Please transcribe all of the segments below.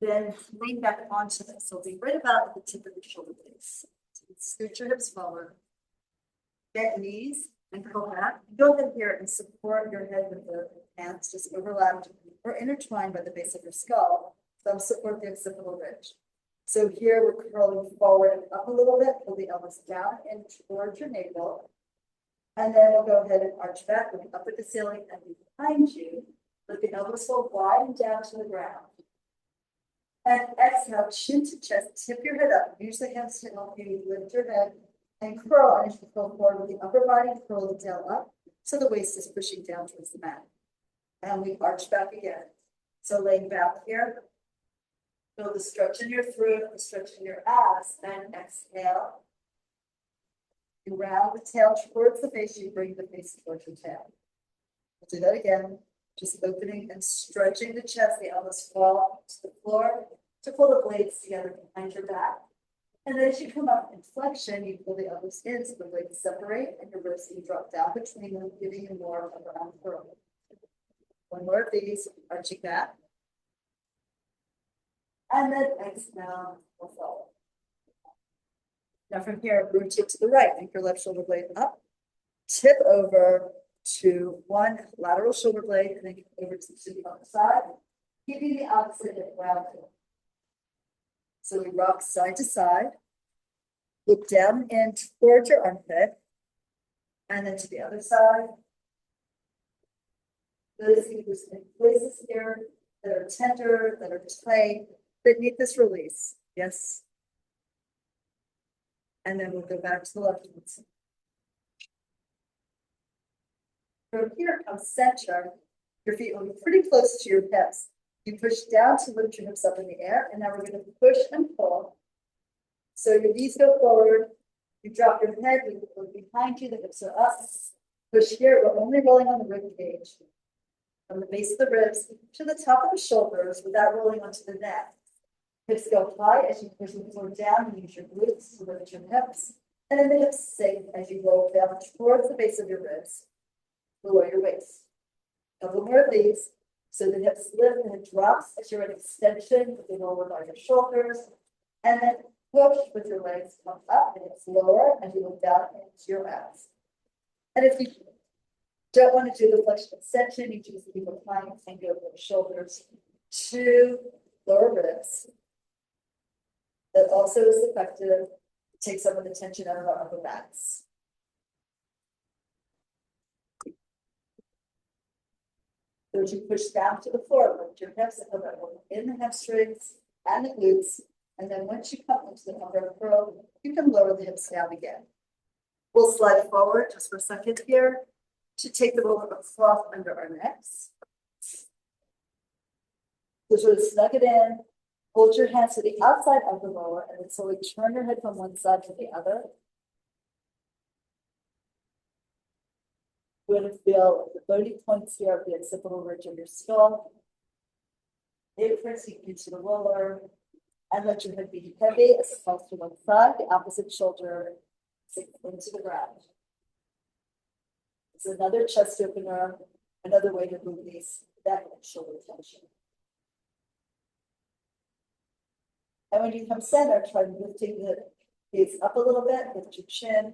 Then lean back onto this. So be right about at the tip of your shoulder blades. Scoot your hips forward. Bend knees and curl back. Go ahead here and support your head with the hands just overlapped or intertwined by the base of your skull. Thumb support the occipital ridge. So here we're curling forward and up a little bit. Pull the elbows down and towards your navel. And then we'll go ahead and arch back, looking up at the ceiling and behind you. Let the elbows fold wide and down to the ground. And exhale, chin to chest, tip your head up. Use the hands to help you lift your head and curl. And as you go forward with the upper body, curl the tail up so the waist is pushing down towards the mat. And we arch back again. So laying back here, feel the stretch in your throat, the stretch in your abs, and exhale. You round the tail towards the face, you bring the face towards your tail. We'll do that again. Just opening and stretching the chest, the elbows fall to the floor to pull the blades together behind your back. And then as you come up in flexion, you pull the elbows in so the blades separate and your ribs can drop down between them, giving you more of a round curl. One more of these, arching back. And then exhale, we'll follow. Now from here, rotate to the right, anchor left shoulder blade up, tip over to one lateral shoulder blade, and then over to the other side, keeping the opposite hip rounded. So we rock side to side, look down in towards your armpit, and then to the other side. Those fingers in places here that are tender, that are tight, that need this release. Yes. And then we'll go back to the left hand side. From here comes center. Your feet will be pretty close to your hips. You push down to lift your hips up in the air, and now we're going to push and pull. So your knees go forward. You drop your head, you look behind you, the hips are up. Push here, we're only rolling on the rib cage. From the base of the ribs to the top of the shoulders without rolling onto the neck. Hips go high as you push the floor down and use your glutes to lift your hips. And then the hips sink as you roll down towards the base of your ribs, below your waist. A couple more of these. So the hips lift and it drops as you're in extension with the lower by your shoulders. And then push with your legs, come up and it's lower as you look down into your abs. And if you don't want to do the flexion extension, you just keep applying and go from shoulders to lower ribs. That also is effective to take some of the tension out of our upper backs. So as you push down to the floor, lift your hips and come in the hamstrings and the glutes. And then once you come into the upper curl, you can lower the hips down again. We'll slide forward just for a second here to take the roller across under our necks. So sort of snug it in. Hold your hands to the outside of the roller and then slowly turn your head from one side to the other. We're going to feel the bony points here of the occipital ridge of your skull. Pressing into the roller and let your head be heavy as it falls to one side, the opposite shoulder sinks into the ground. It's another chest opener, another way to release neck and shoulder tension. And when you come center, try lifting the gaze up a little bit, lift your chin,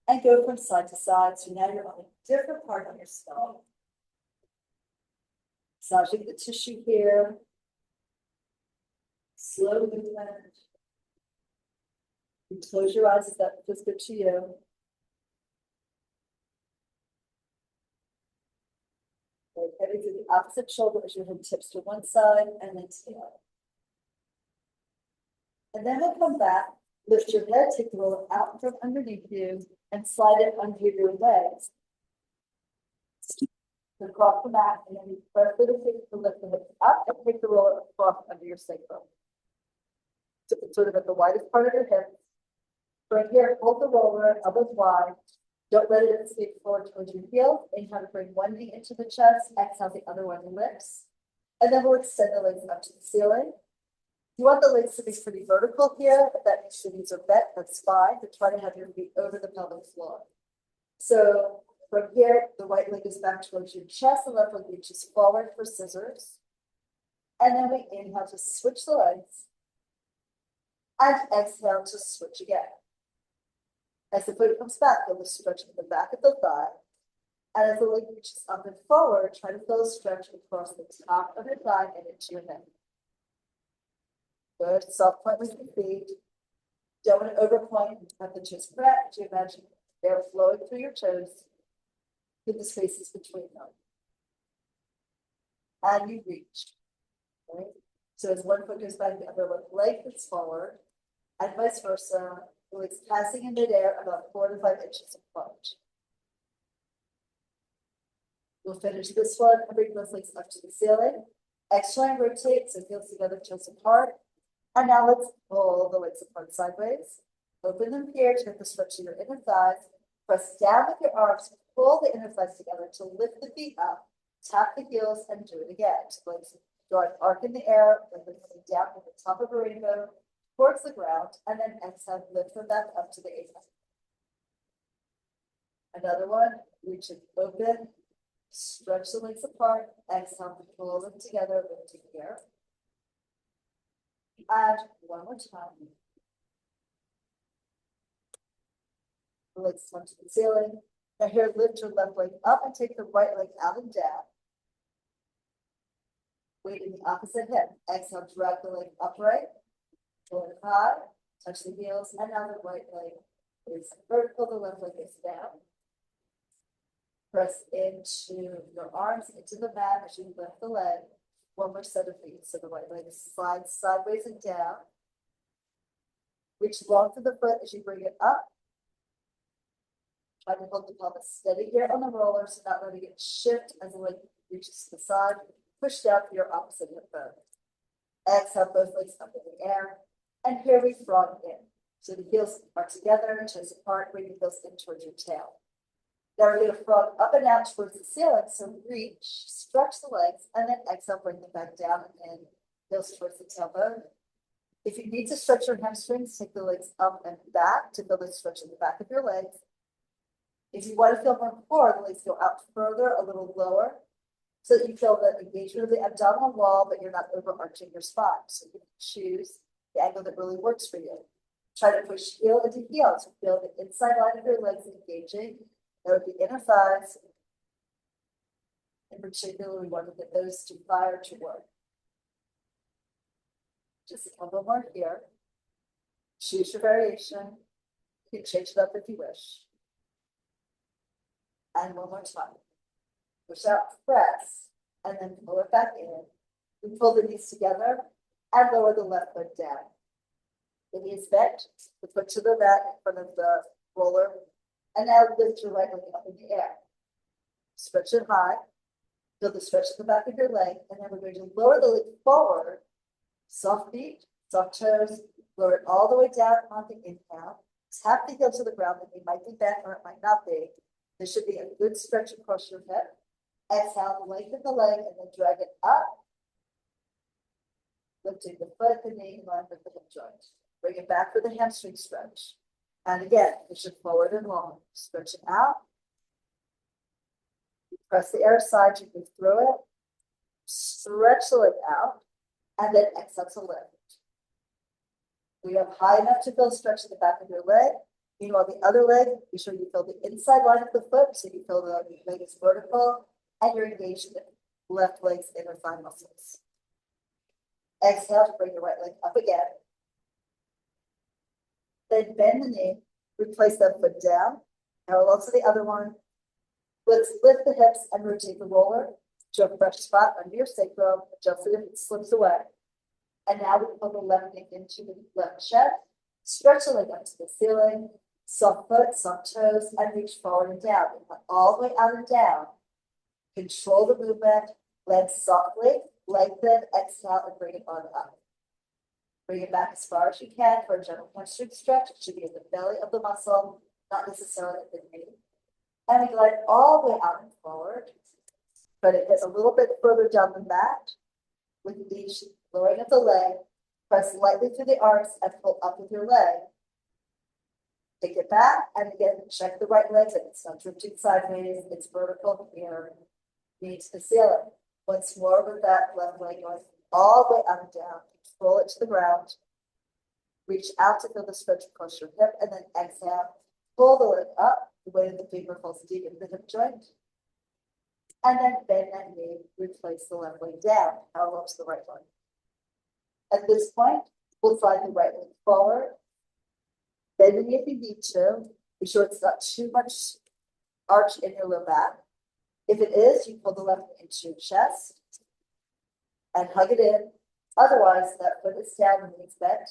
and go from side to side. So now you're on a different part of your skull. Massaging the tissue here. Slow movement. You close your eyes if that feels good to you. Heading to the opposite shoulder as your head tips to one side and then to the other. And then we'll come back, lift your head, take the roller out from underneath you, and slide it under your legs. Across the mat, and then you press the feet to lift the hips up and take the roller across under your sacrum. So it's sort of at the widest part of your hip. Right here, hold the roller, elbows wide. Don't let it escape forward towards your heel. Inhale to bring one knee into the chest, exhale the other one lifts. And then we'll extend the legs up to the ceiling. You want the legs to be pretty vertical here. If that means your knees are bent, that's fine, but try to have your feet over the pelvic floor. So from here, the right leg is back towards your chest, the left leg reaches forward for scissors. And then we inhale to switch the legs. And exhale to switch again. As the foot comes back, feel the stretch at the back of the thigh. And as the leg reaches up and forward, try to feel a stretch across the top of your thigh and into your neck. Good. Soft point with your feet. Don't want to overpoint. Have the toes cracked. You imagine air flowing through your toes. Keep the spaces between them. And you reach. Right? So as one foot goes back, the other one lengthens forward. And vice versa. The legs passing in midair about 4 to 5 inches apart. We'll finish this one and bring those legs up to the ceiling. Exhale and rotate so heels together, toes apart. And now let's pull the legs apart sideways. Open them here to get the stretch of your inner thighs. Press down with your arms, pull the inner thighs together to lift the feet up. Tap the heels and do it again. So legs draw an arc in the air, like they're coming down from the top of a rainbow towards the ground, and then exhale, lift them back up to the apron. Another one, reach it open. Stretch the legs apart, exhale, pull them together, lifting here. And one more time. The legs come to the ceiling. Now here, lift your left leg up and take the right leg out and down. Weight in the opposite hip. Exhale, drag the leg upright. Pull it high, touch the heels, and now the right leg is vertical, the left leg is down. Press into your arms, into the mat as you lift the leg. One more set of feet. So the right leg slides sideways and down. Reach long through the foot as you bring it up. Try to hold the pelvis steady here on the roller, so not letting it shift as the leg reaches to the side. Push down for your opposite hip bone. Exhale, both legs up in the air. And here we frog in. So the heels are together, toes apart, bring the heels in towards your tail. Now we're going to frog up and down towards the ceiling. So reach, stretch the legs, and then exhale, bring them back down and heels towards the tailbone. If you need to stretch your hamstrings, take the legs up and back to feel the stretch in the back of your legs. If you want to feel more core, the legs go out further, a little lower, so that you feel the engagement of the abdominal wall, but you're not overarching your spine. So you can choose the angle that really works for you. Try to push heel into heel to feel the inside line of your legs engaging. That would be inner thighs. In particular, we want to get those to fire to work. Just a couple more here. Choose your variation. You can change it up if you wish. And one more time. Push out, press, and then pull it back in. We pull the knees together and lower the left foot down. The knees bent, the foot to the mat in front of the roller, and now lift your right leg up in the air. Stretch it high, feel the stretch at the back of your leg, and then we're going to lower the leg forward. Soft feet, soft toes, lower it all the way down on the inhale. Tap the heel to the ground, and it might be bent or it might not be. There should be a good stretch across your hip. Exhale, lengthen the leg, and then drag it up. Lifting the foot, the knee, in line with the hip joint. Bring it back for the hamstring stretch. And again, push it forward and long. Stretch it out. Press the air side, you move through it. Stretch the leg out. And then exhale to lift. We have high enough to feel stretch at the back of your leg. Meanwhile, the other leg, be sure you feel the inside line of the foot, so you feel the leg is vertical, and you're engaged in the left leg's inner thigh muscles. Exhale to bring your right leg up again. Then bend the knee, replace that foot down, parallel to the other one. Let's lift the hips and rotate the roller to a fresh spot under your sacrum, adjust it if it slips away. And now we pull the left knee into the left chest, stretch the leg up to the ceiling, soft foot, soft toes, and reach forward and down. All the way out and down. Control the movement, land softly, lengthen, exhale, and bring it on up. Bring it back as far as you can for a gentle hamstring stretch. It should be in the belly of the muscle, not necessarily at the knee. And we glide all the way out and forward, but it gets a little bit further down the mat with each lowering of the leg. Press lightly through the arms and pull up with your leg. Take it back, and again, check the right leg that it's not drifting sideways, it's vertical here, knee to the ceiling. Once more with that left leg going all the way up and down. Roll it to the ground. Reach out to feel the stretch across your hip, and then exhale. Pull the leg up, the weight of the finger falls deep into the hip joint. And then bend that knee, replace the left leg down, parallel to the right leg. At this point, we'll slide the right leg forward. Bend the knee if you need to. Be sure it's not too much arch in your low back. If it is, you pull the left knee into your chest and hug it in. Otherwise, that foot is down and the knee's bent.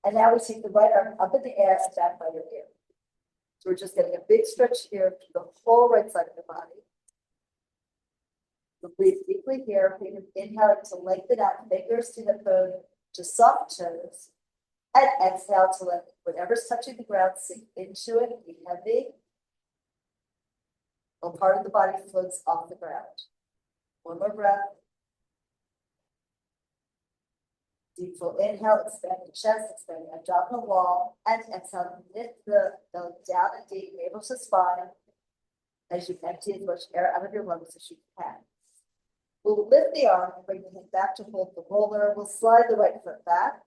And now we take the right arm up in the air and back by your ear. So we're just getting a big stretch here to the whole right side of the body. So breathe deeply here. Inhale to lengthen out fingers to the bone to soft toes. And exhale to let whatever's touching the ground sink into it, be heavy. While part of the body floats off the ground. One more breath. Deep full inhale, expand the chest, expand the abdominal wall, and exhale, lift the belly down and deep, navel to spine, as you empty as much air out of your lungs as you can. We'll lift the arm and bring the hand back to hold the roller. We'll slide the right foot back.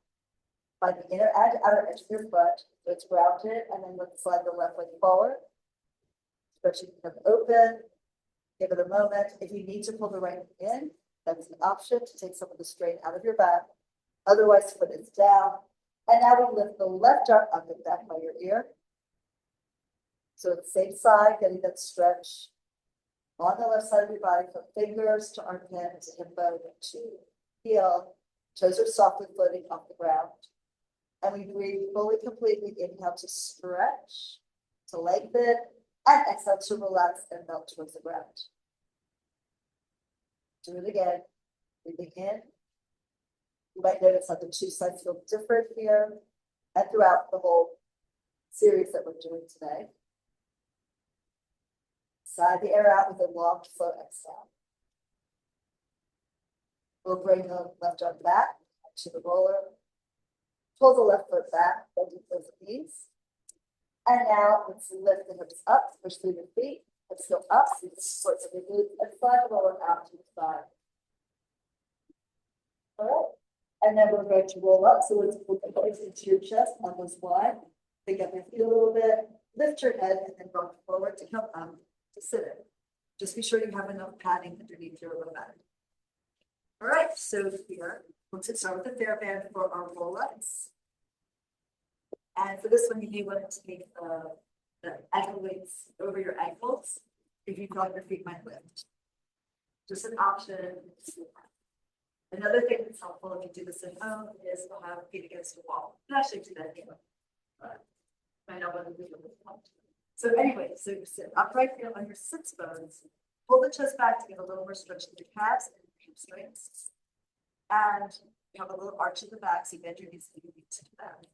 Find the inner and outer edge of your foot, so it's grounded, and then let's slide the left leg forward. Stretching the hip open. Give it a moment. If you need to pull the right in, that's an option to take some of the strain out of your back. Otherwise, foot is down. And now we lift the left arm up and back by your ear. So it's same side, getting that stretch on the left side of your body from fingers to armpit to hip bone to heel. Toes are softly floating off the ground. And we breathe fully, completely. Inhale to stretch, to lengthen, and exhale to relax and melt towards the ground. Do it again. Breathing in. You might notice how the two sides feel different here and throughout the whole series that we're doing today. Sigh the air out with a long, slow exhale. We'll bring the left arm back to the roller. Pull the left foot back, bending those knees. And now let's lift the hips up, push through your feet. Let's go up, see the supports of your glutes, and slide the roller out to the side. All right. And then we're going to roll up. So let's put the hips into your chest, elbows wide. Pick up your feet a little bit, lift your head, and then rock forward to come up to sit in. Just be sure you have enough padding underneath your low back. All right, so here, let's start with the TheraBand for our roll-ups. And for this one, you may want to take the ankle weights over your ankles if you feel like your feet might lift. Just an option. Another thing that's helpful if you do this at home is to have feet against the wall. You can actually do that here. I know what to do with this one. So anyway, so you sit upright here on your sits bones, pull the chest back to get a little more stretch in your calves and hamstrings. And you have a little arch in the back, so you bend your knees and you need to do that.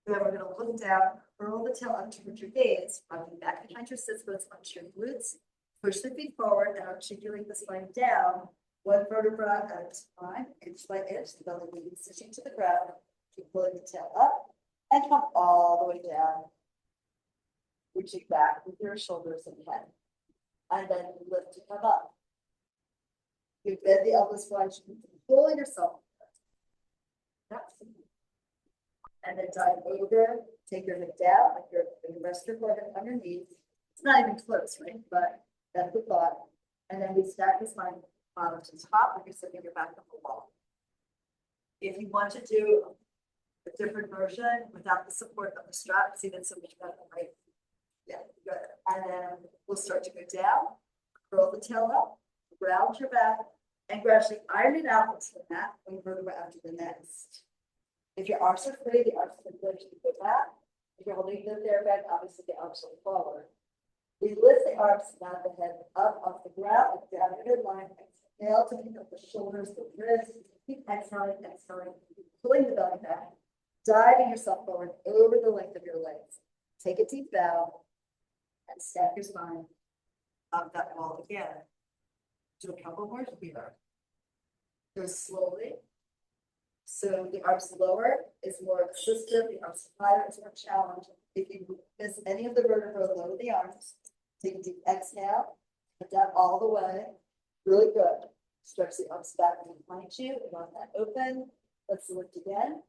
Then we're going to look down, curl the tail up towards your gaze, running back behind your sits bones onto your glutes, push the feet forward and articulate the spine down, one vertebra at a time, inch by inch, the belly moving stitching to the ground, keep pulling the tail up, and come all the way down, reaching back with your shoulders and head, and then lift to come up. You bend the elbows wide, pull yourself. And then dive over, take your hip down, like you're rest your forehead underneath. It's not even close, right? But that's the thought. And then we stack the spine bottom to top, like you're sitting your back up the wall. If you want to do a different version without the support of the strap, see that's so much better, right? Yeah, good. And then we'll start to go down, curl the tail up, round your back, and gradually iron it out into the mat, one vertebra after the next. If your arms are free, the arms are good to go back. If you're holding the TheraBand, obviously the arms will forward. We lift the arms, down the head up off the ground, and down your midline. Exhale to pick up the shoulders, the wrists. Keep exhaling, exhaling, pulling the belly back, diving yourself forward over the length of your legs. Take a deep bow and stack your spine up that wall again. Do a couple more here. Go slowly. So the arms lower is more assistive, the arms higher is more challenge. If you miss any of the vertebrae, lower the arms. Take a deep exhale, put that all the way. Really good. Stretch the arms back behind you, and on that open. Let's lift again.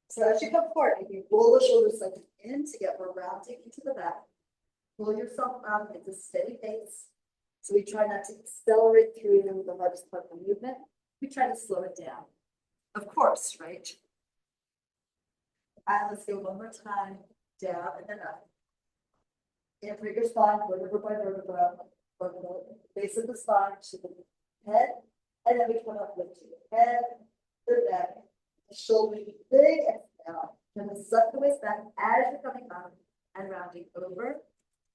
So as you come forward, if you roll the shoulders like in to get more rounding into the back, pull yourself up at a steady pace. So we try not to accelerate through the hardest part of the movement. We try to slow it down. Of course, right? And let's go one more time, down and then up. In through your spine, vertebra by vertebra, from the base of the spine to the head, and then we come up with the head, the neck, the shoulder, big exhale. Then we suck the waist back as you're coming up and rounding over,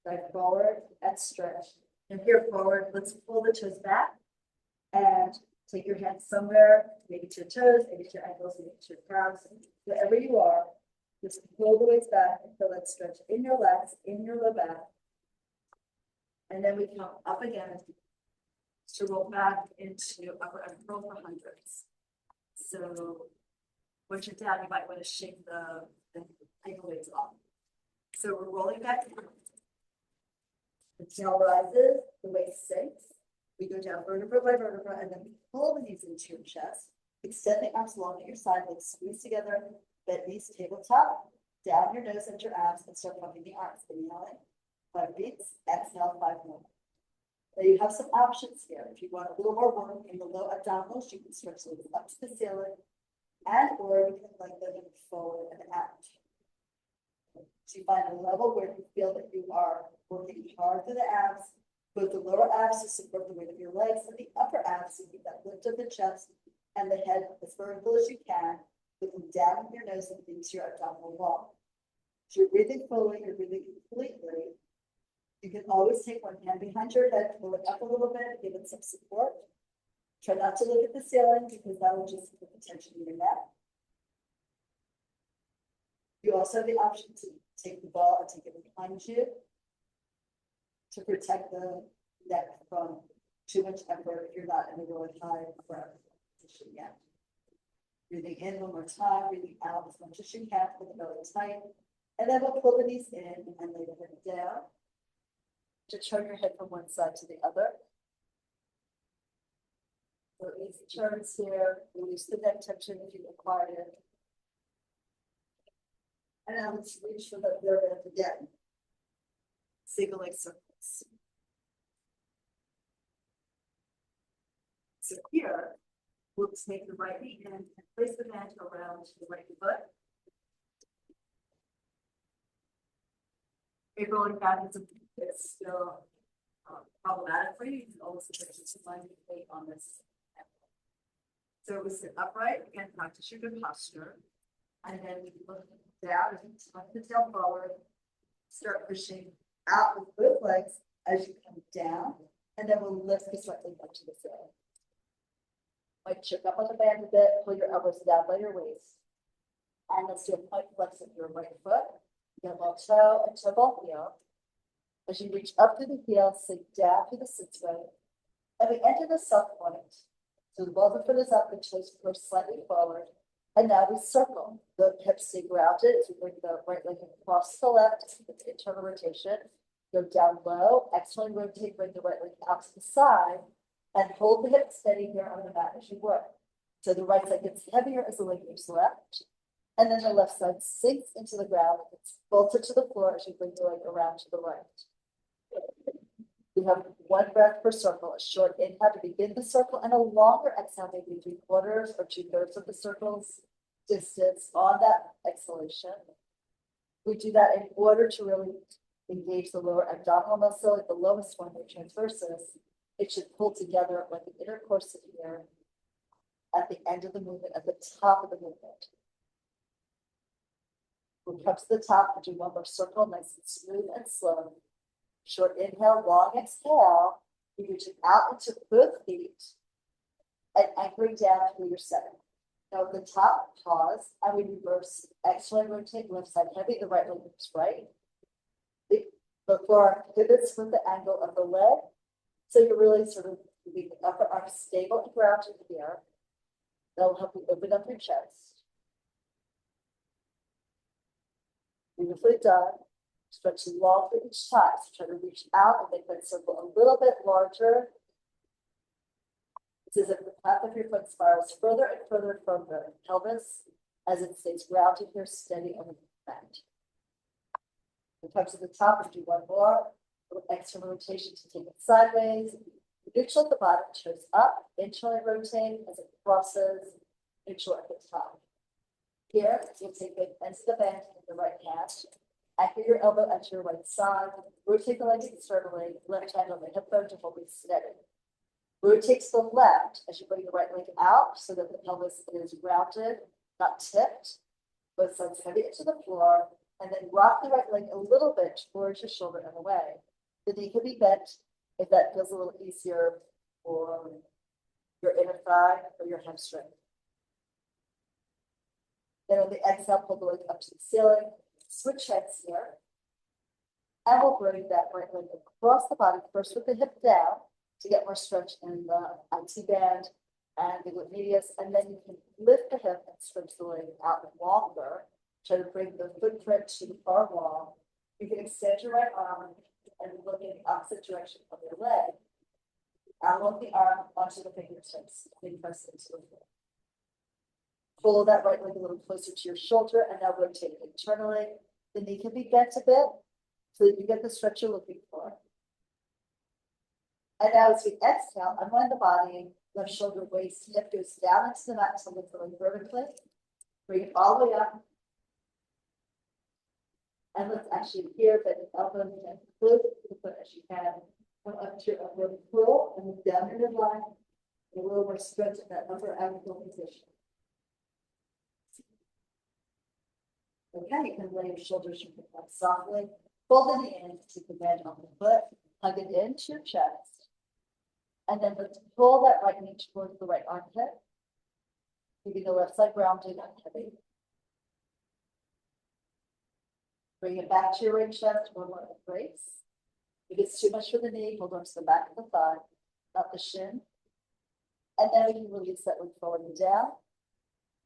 dive forward and stretch. And here forward, let's pull the toes back and take your hands somewhere, maybe to your toes, maybe to your ankles, maybe to your calves, wherever you are. Just pull the waist back and feel that stretch in your legs, in your low back. And then we come up again to roll back into upper and roll for hundreds. So once you're down, you might want to shake the ankle weights off. So we're rolling back in. The tail rises, the waist sinks. We go down vertebra by vertebra, and then we pull the knees into your chest. Extend the arms along at your side, legs squeeze together, bend knees tabletop, down your nose and your abs, and start pumping the arms. Inhaling, 5 beats, exhale, 5 more. Now you have some options here. If you want a little more work in the low abdominals, you can stretch the legs up to the ceiling, and or you can lengthen them forward and out. So you find a level where you feel that you are working hard through the abs, both the lower abs to support the weight of your legs, and the upper abs to keep that lift of the chest and the head as vertical as you can, looking down with your nose and into your abdominal wall. So you're breathing fully, you're breathing completely. You can always take one hand behind your head, pull it up a little bit, give it some support. Try not to look at the ceiling because that will just put the tension in your neck. You also have the option to take the ball and take it behind you to protect the neck from too much effort if you're not in a really high breath position yet. Breathing in one more time, breathing out as much as you can, with the belly tight. And then we'll pull the knees in and lay the head down. To turn your head from one side to the other. So easy turns here, release the neck tension if you require it. And now let's reach for the third hand again. Single leg circles. So here, we'll take the right knee in and place the hand around the right foot. If rolling back is still problematic for you, you can always just find the weight on this. So we sit upright, again, practice your good posture. And then we look down, and tuck the tail forward, start pushing out with both legs as you come down, and then we'll lift the slightly up to the ceiling. Might check up on the band a bit, pull your elbows down by your waist. And let's do a point flex of your right foot. Get low toe and toe ball heel. As you reach up through the heel, sink down through the sit bone. And we enter the self point. So the ball of the foot is up, the toes push slightly forward. And now we circle. The hips stay grounded as we bring the right leg across the left, with the internal rotation. Go down low, exhale and rotate, bring the right leg out to the side, and hold the hips steady here on the mat as you work. So the right side gets heavier as the leg moves left. And then the left side sinks into the ground. It's bolted to the floor as you bring the leg around to the right. We have 1 breath per circle, a short inhale to begin the circle and a longer exhale, maybe 3/4 or 2/3 of the circle's distance on that exhalation. We do that in order to really engage the lower abdominal muscle, like the lowest one, the transversus. It should pull together like the intercostal here at the end of the movement, at the top of the movement. We'll come to the top and do 1 more circle, nice and smooth and slow. Short inhale, long exhale. You reach out into both feet and anchoring down through your center. Now at the top, pause, and we reverse. Exhale, rotate left side heavy, the right leg moves right. Before pivots with the angle of the leg. So you're really sort of keeping the upper arm stable and grounded here. That'll help you open up your chest. Beautifully done. Stretch long for each time. So try to reach out and make that circle a little bit larger. It's as if the path of your foot spirals further and further from the pelvis as it stays grounded here, steady on the mat. We come to the top and do one more. External rotation to take it sideways. Neutral at the bottom, toes up, internally rotate as it crosses, neutral at the top. Here, you'll take the ends of the band in the right hand. Anchor your elbow at your right side. Rotate the leg externally, left hand on the hip bone to hold it steady. Rotate to the left as you bring the right leg out so that the pelvis is rounded, not tipped. Both sides heavy into the floor, and then rock the right leg a little bit towards your shoulder and away. The knee can be bent if that feels a little easier for your inner thigh or your hamstring. Then on the exhale, pull the leg up to the ceiling, switch heads here, and we'll bring that right leg across the body, first with the hip down to get more stretch in the IT band and the glute medius, and then you can lift the hip and stretch the leg out longer. Try to bring the footprint to the far wall. You can extend your right arm and look in the opposite direction of your leg. Elbow the arm onto the fingertips, and press into the floor. Pull that right leg a little closer to your shoulder and now rotate it internally. The knee can be bent a bit so that you get the stretch you're looking for. And now as we exhale, unwind the body, left shoulder, waist, hip goes down into the mat to lift the leg vertically. Bring it all the way up. And let's actually here bend the elbow and close the foot as you can. Come up to your upward curl and move down your midline. A little more stretch in that upper ankle position. Okay, you can lay your shoulders softly. Fold the knee in, take the bend on the foot, hug it into your chest. And then let's pull that right knee towards the right armpit. Keeping the left side grounded and heavy. Bring it back to your right chest, one more embrace. If it's too much for the knee, hold on to the back of the thigh, not the shin. And then we can release that leg forward and down.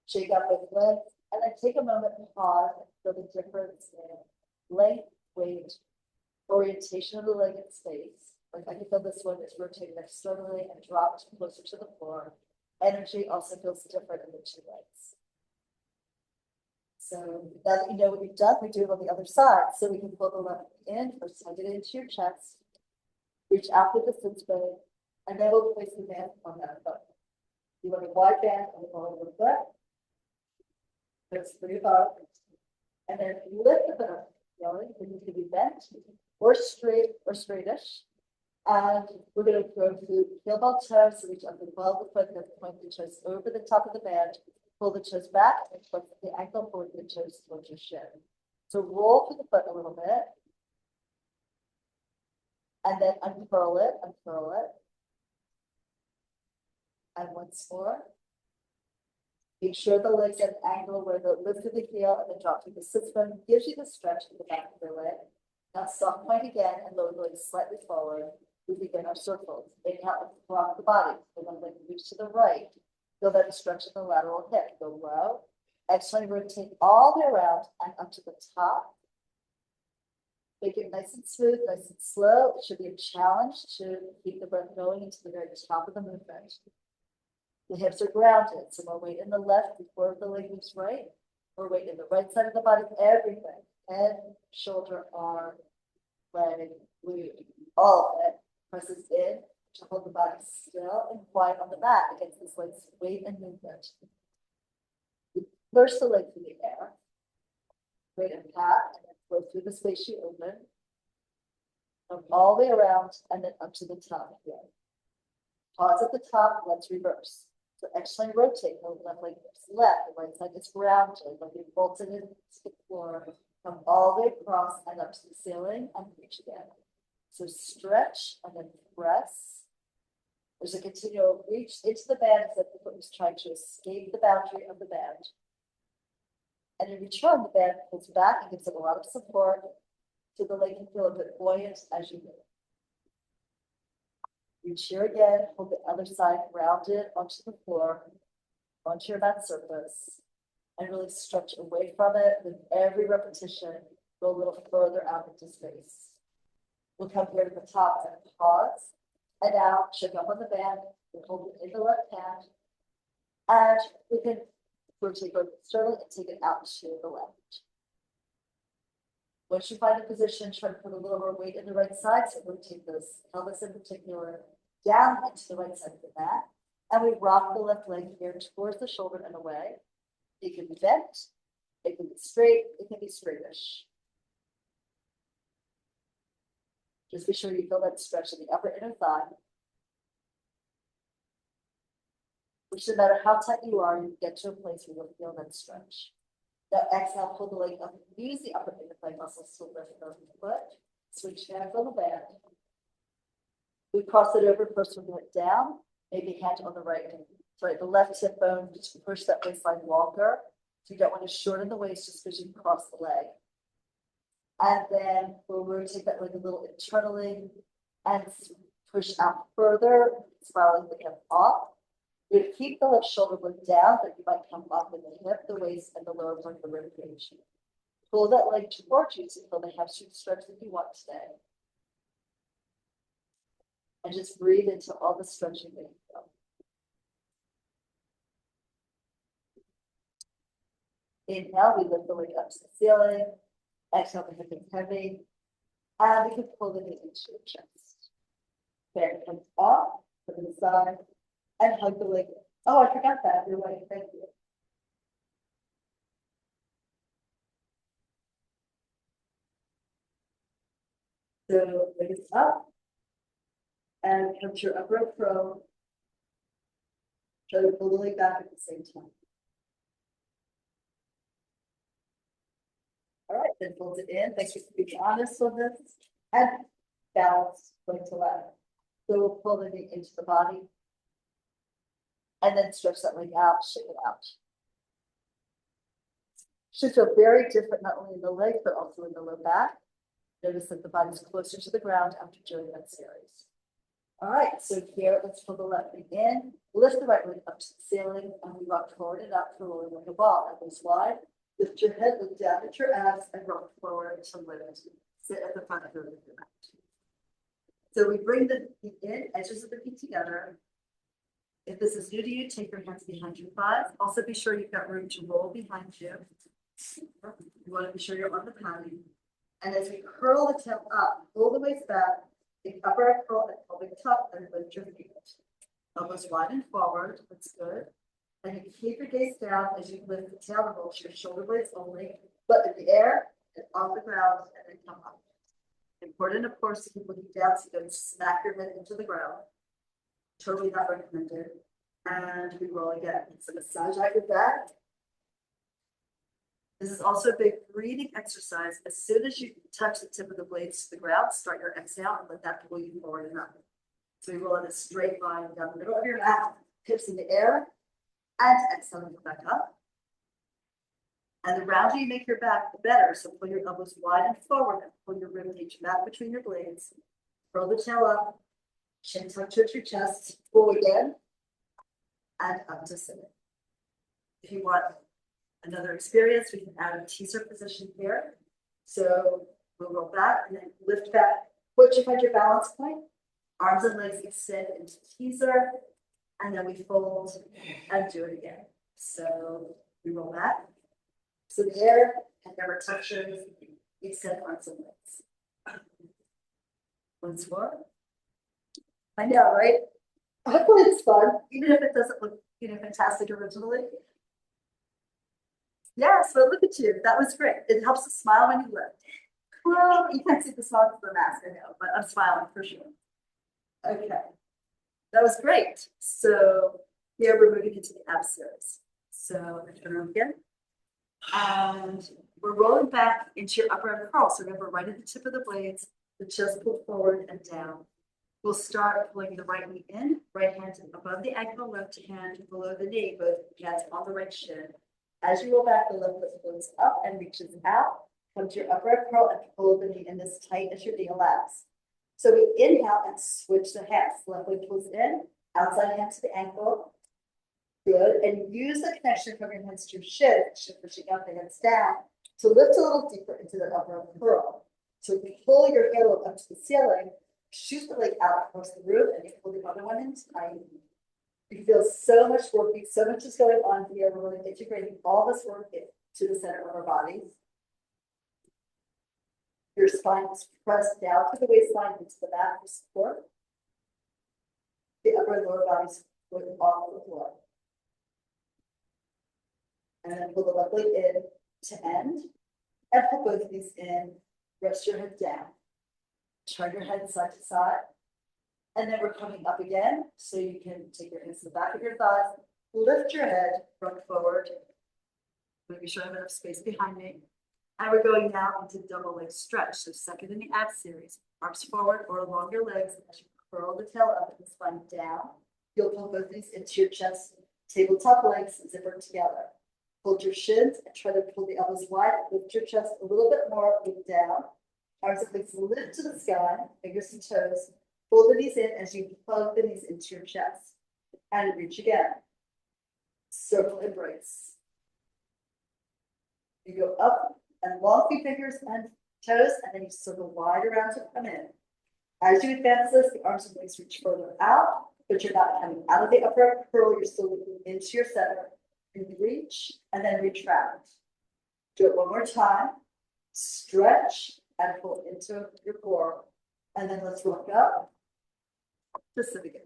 Shake out both legs, and then take a moment and pause and feel the difference in length, weight, orientation of the leg in space. Like I can feel this one is rotating externally and dropped closer to the floor. Energy also feels different in the two legs. So now that you know what you've done, we do it on the other side. So we can pull the left in, or hug it into your chest, reach out with the sit bone, and then we'll place the band on that foot. You want a wide band on the bottom of the foot. There's 3 above. And then lift the foot up. It needs to be bent or straight or straightish. And we're going to go through heel ball toes, so reach up above the foot, then point the toes over the top of the band. Pull the toes back and point the ankle forward, the toes towards your shin. So roll through the foot a little bit. And then uncurl it, uncurl it. And once more. Make sure the legs at an angle where the lift of the heel and the drop through the sit bone gives you the stretch in the back of the leg. Now soft point again and lower the leg slightly forward. We begin our circles. Inhale and rock the body. The one leg moves to the right. Feel that stretch in the lateral hip. Go low. Exhale, rotate all the way around and up to the top. Make it nice and smooth, nice and slow. It should be a challenge to keep the breath going into the very top of the movement. The hips are grounded, so more weight in the left before the leg moves right. More weight in the right side of the body, everything. Head, shoulder, arm, leg, glute, all of it presses in to hold the body still and quiet on the mat against this leg's weight and movement. First the leg through the air. Great impact, and then flow through the space you open. Come all the way around and then up to the top again. Pause at the top, let's reverse. So exhale, rotate, the left leg is left, the right side is grounded, like you're bolted into the floor. Come all the way across and up to the ceiling and reach again. So stretch and then press. There's a continual reach into the band as if the foot was trying to escape the boundary of the band. And in return, the band pulls back and gives it a lot of support so the leg can feel a bit buoyant as you move. Reach here again, hold the other side grounded onto the floor, onto your mat surface, and really stretch away from it. With every repetition, go a little further out into space. We'll come here to the top and pause. And now check up on the band, We hold it in the left hand. And we can virtually go sternly and take it out to the left. Once you find a position, try to put a little more weight in the right side. So rotate this pelvis in particular down into the right side of the mat. And we rock the left leg here towards the shoulder and away. It can be bent, it can be straight, it can be straightish. Just be sure you feel that stretch in the upper inner thigh. Which no matter how tight you are, you get to a place where you'll feel that stretch. Now exhale, pull the leg up, use the upper inner thigh muscles to lift the foot. Switch hands on the band. We cross it over, first we'll it down, maybe hand on the right. Sorry, the left hip bone, just push that waistline longer. So you don't want to shorten the waist just because you cross the leg. And then we'll rotate that leg a little internally and push out further, spiraling the hip off. You keep the left shoulder blade down, but you might come up in the hip, the waist, and the lower part of the rib cage. Pull that leg towards you so they have some stretch that you want today. And just breathe into all the stretching that you feel. Inhale, we lift the leg up to the ceiling. Exhale, the hip is heavy. And we can pull the knee into your chest. Fair comes up, put it aside, and hug the leg. Oh, I forgot that. You're right. Thank you. So leg is up. And come to your upper crow. Try to pull the leg back at the same time. All right, then fold it in. Thanks for being honest with this. And balance leg to left. So we'll pull the knee into the body. And then stretch that leg out, shake it out. Should feel very different, not only in the legs, but also in the low back. Notice that the body's closer to the ground after doing that series. All right, so here, let's pull the left leg in, lift the right leg up to the ceiling, and we rock forward and up to rolling like a ball. Elbows wide, lift your head, look down at your abs, and rock forward to lift. Sit at the front of your mat. So we bring the feet in, edges of the feet together. If this is new to you, take your hands behind your thighs. Also be sure you've got room to roll behind you. You want to be sure you're on the padding. And as we curl the tail up, pull the waist back, the upper curl and pelvic tuck, and lift your feet. Elbows wide and forward. That's good. And you keep your gaze down as you lift the tail and roll your shoulder blades only, but in the air and off the ground, and then come up. Important, of course, to keep looking down so you don't smack your head into the ground. Totally not recommended. And we roll again. So massage out your back. This is also a big breathing exercise. As soon as you touch the tip of the blades to the ground, start your exhale and let that pull you forward and up. So we roll in a straight line down the middle of your mat, hips in the air, and exhale and go back up. And the rounder you make your back, the better. So pull your elbows wide and forward and pull your rib cage back between your blades. Curl the tail up, chin tuck towards your chest, pull again, and up to center. If you want another experience, we can add a teaser position here. So we'll roll back and then lift back. Once you find your balance point, arms and legs extend into teaser, and then we fold and do it again. So we roll back. So the air and never touches, extend arms and legs. Once more. I know, right? Hopefully it's fun, even if it doesn't look, fantastic originally. Yes, but look at you. That was great. It helps to smile when you lift. Well, you can't see the smile through the mask, I know, but I'm smiling for sure. Okay, that was great. So here we're moving into the ab series. So turn around again. And we're rolling back into your upper arm curl. So remember, right at the tip of the blades, the chest pulled forward and down. We'll start pulling the right knee in, right hand above the ankle, left hand below the knee, both hands on the right shin. As you roll back, the left foot floats up and reaches out. Come to your upper curl and pull the knee in as tight as your knee allows. So we inhale and switch the hands. Left leg pulls in, outside hand to the ankle. Good. And use the connection from your hands to your shin pushing up the hands down to lift a little deeper into the upper arm curl. So if you pull your halo up to the ceiling, shoot the leg out across the room, and you pull the other one in tight. You feel so much working, so much is going on here. We're really integrating all this work into the center of our bodies. Your spine is pressed down to the waistline into the mat for support. The upper and lower bodies going off the floor. And then pull the left leg in to end. And pull both of these in. Rest your head down. Turn your head side to side. And then we're coming up again. So you can take your hands to the back of your thighs. Lift your head, front forward. Make sure I have enough space behind me. And we're going now into double leg stretch. So second in the abs series. Arms forward or along your legs as you curl the tail up and the spine down. You'll pull both these into your chest. Tabletop legs zipper together. Hold your shins and try to pull the elbows wide. Lift your chest a little bit more. Look down. Arms and legs lift to the sky. Fingers and toes. Pull the knees in as you plug the knees into your chest. And reach again. Circle embrace. You go up and long through fingers and toes, and then you circle wide around to come in. As you advance this, the arms and legs reach further out, but you're not coming out of the upper curl. You're still looking into your center. And reach and then retract. Do it one more time. Stretch and pull into your core. And then let's rock up. Just sit again.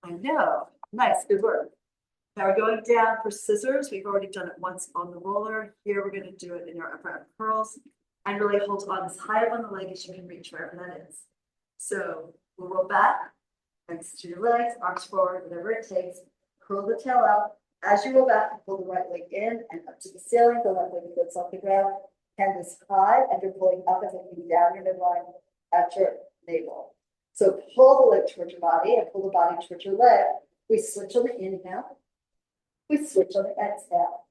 I know. Nice. Good work. Now we're going down for scissors. We've already done it once on the roller. Here we're going to do it in your upper arm curls. And really hold on as high up on the leg as you can reach wherever that is. So we'll roll back. Next to your legs. Arms forward. Whatever it takes. Curl the tail out. As you roll back, pull the right leg in and up to the ceiling. The left leg floats off the ground. Canvas high, and you're pulling up and looking down your midline at your navel. So pull the leg towards your body and pull the body towards your leg. We switch on the inhale. We switch on the exhale.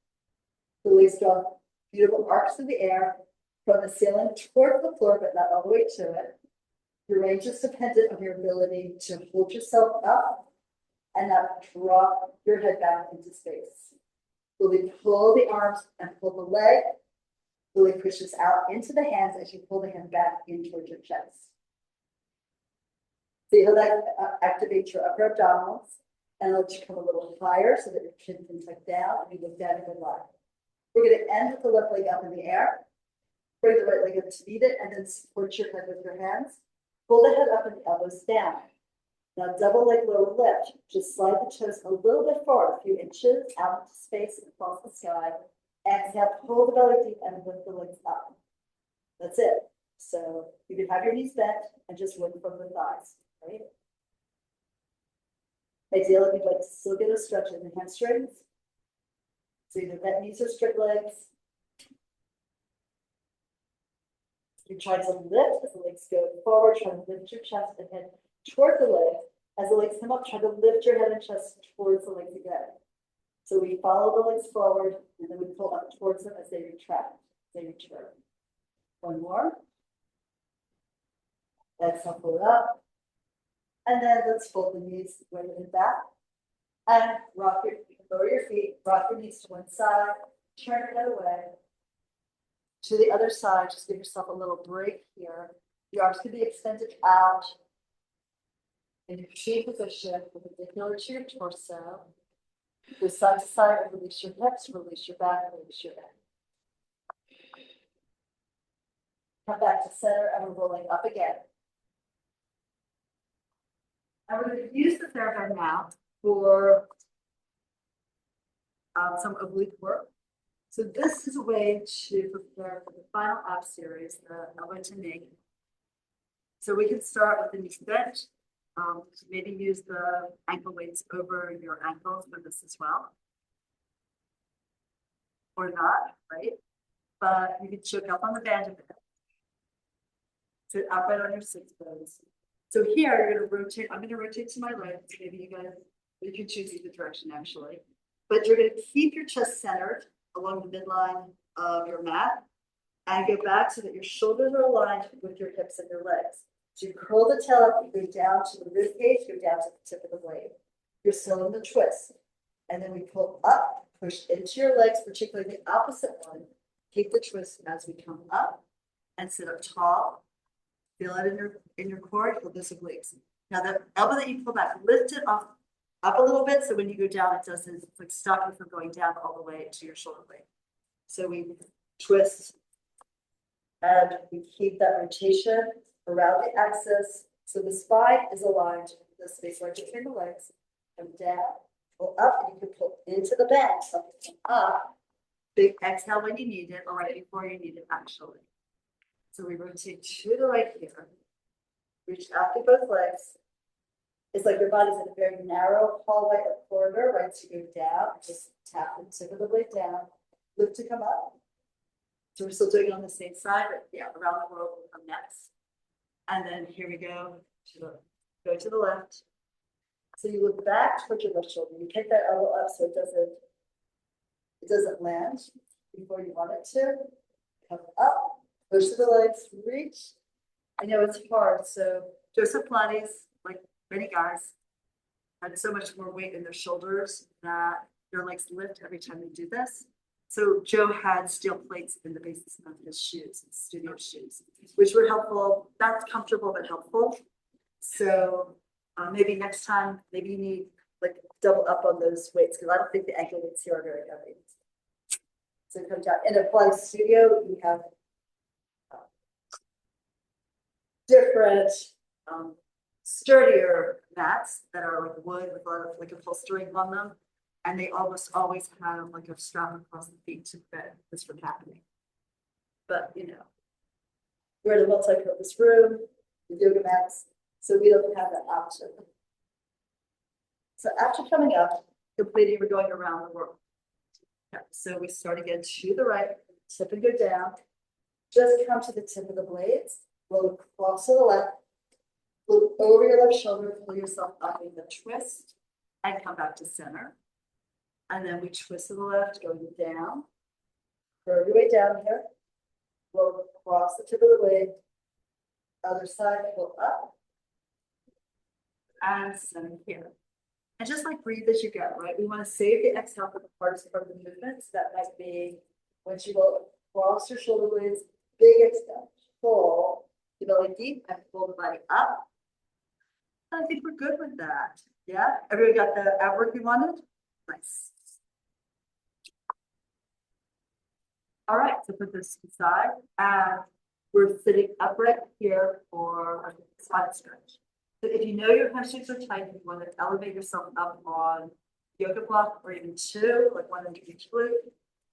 The legs draw beautiful arcs through the air from the ceiling toward the floor, but not all the way to it. Your range is dependent on your ability to hold yourself up and not drop your head back into space. Really pull the arms and pull the leg. Really pushes out into the hands as you pull the hand back in towards your chest. See how that activates your upper abdominals and let you come a little higher so that your chin can tuck down and you look down in the line. We're going to end with the left leg up in the air. Bring the right leg up to meet it and then support your head with your hands. Pull the head up and the elbows down. Now double leg lower lift. Just slide the toes a little bit forward, a few inches out into space and across the sky. Exhale, pull the belly deep and lift the legs up. That's it. So you can have your knees bent and just wing from the thighs, right? Ideally, we'd like to still get a stretch in the hamstrings. So either bent knees or straight legs. You try to lift as the legs go forward, try to lift your chest and head toward the legs. As the legs come up, try to lift your head and chest towards the legs again. So we follow the legs forward and then we pull up towards them as they retract, they return. One more. Exhale, pull it up. And then let's fold the knees way in back. And rock your feet, lower your feet, rock your knees to one side, turn your head away. To the other side, just give yourself a little break here. Your arms can be extended out. In your tree position, perpendicular to your torso. Go side to side, release your hips, release your back, release your neck. Come back to center and we're rolling up again. And we're going to use the TheraBand now for some oblique work. So this is a way to prepare for the final ab series, the elbow to knee. So we can start with the knees bent. Maybe use the ankle weights over your ankles for this as well. Or not, right? But you can choke up on the band of it. Sit upright on your sits bones. So here you're going to rotate. I'm going to rotate to my right. So maybe you can choose either direction actually. But you're going to keep your chest centered along the midline of your mat and go back so that your shoulders are aligned with your hips and your legs. So you curl the tail up, you go down to the rib cage, go down to the tip of the blade. You're still in the twist. And then we pull up, push into your legs, particularly the opposite one. Keep the twist as we come up and sit up tall. Feel it in your core, feel those obliques. Now the elbow that you pull back, lift it off up a little bit, so when you go down, it doesn't, it's like stop you from going down all the way to your shoulder blade. So we twist and we keep that rotation around the axis. So the spine is aligned with the space right between the legs. Come down, pull up, and you can pull into the bend. So up, big exhale when you need it, or right before you need it, actually. So we rotate to the right here. Reach out through both legs. It's like your body's in a very narrow hallway or corridor, right? So you go down, just tap the tip of the blade down, lift to come up. So we're still doing it on the same side, but yeah, around the world will come next. And then here we go to the left. So you look back towards your left shoulder. You kick that elbow up so it doesn't land before you want it to. Come up, push to the legs, reach. I know it's hard, so Joseph Pilates, like many guys, had so much more weight in their shoulders that their legs lift every time they do this. So Joe had steel plates in the bases of his shoes, his studio shoes, which were helpful. That's comfortable but helpful. So maybe next time, maybe you need like double up on those weights, because I don't think the ankle weights here are very heavy. So come down. In a Pilates studio, you have different sturdier mats that are like wood with a lot of like upholstery on them, and they almost always have like a strap across the feet to prevent this from happening. But you know, we're in a multi-purpose room with yoga mats, so we don't have that option. So after coming up, completing, we're going around the world. Okay, so we start again to the right, tip and go down. Just come to the tip of the blades. Roll across to the left. Look over your left shoulder, pull yourself up in the twist, and come back to center. And then we twist to the left, going down. Curve your way down here. Roll across the tip of the blade. Other side, pull up. And center here. And just like breathe as you go, right? We want to save the exhale for the hardest part of the movement. So that might be once you go across your shoulder blades, big exhale, pull the belly deep and pull the body up. I think we're good with that. Yeah, everyone got the ab work we wanted? Nice. All right, so put this aside, and we're sitting upright here for a side stretch. So if you know your hamstrings are tight, you want to elevate yourself up on yoga block or even two, like one under each glute.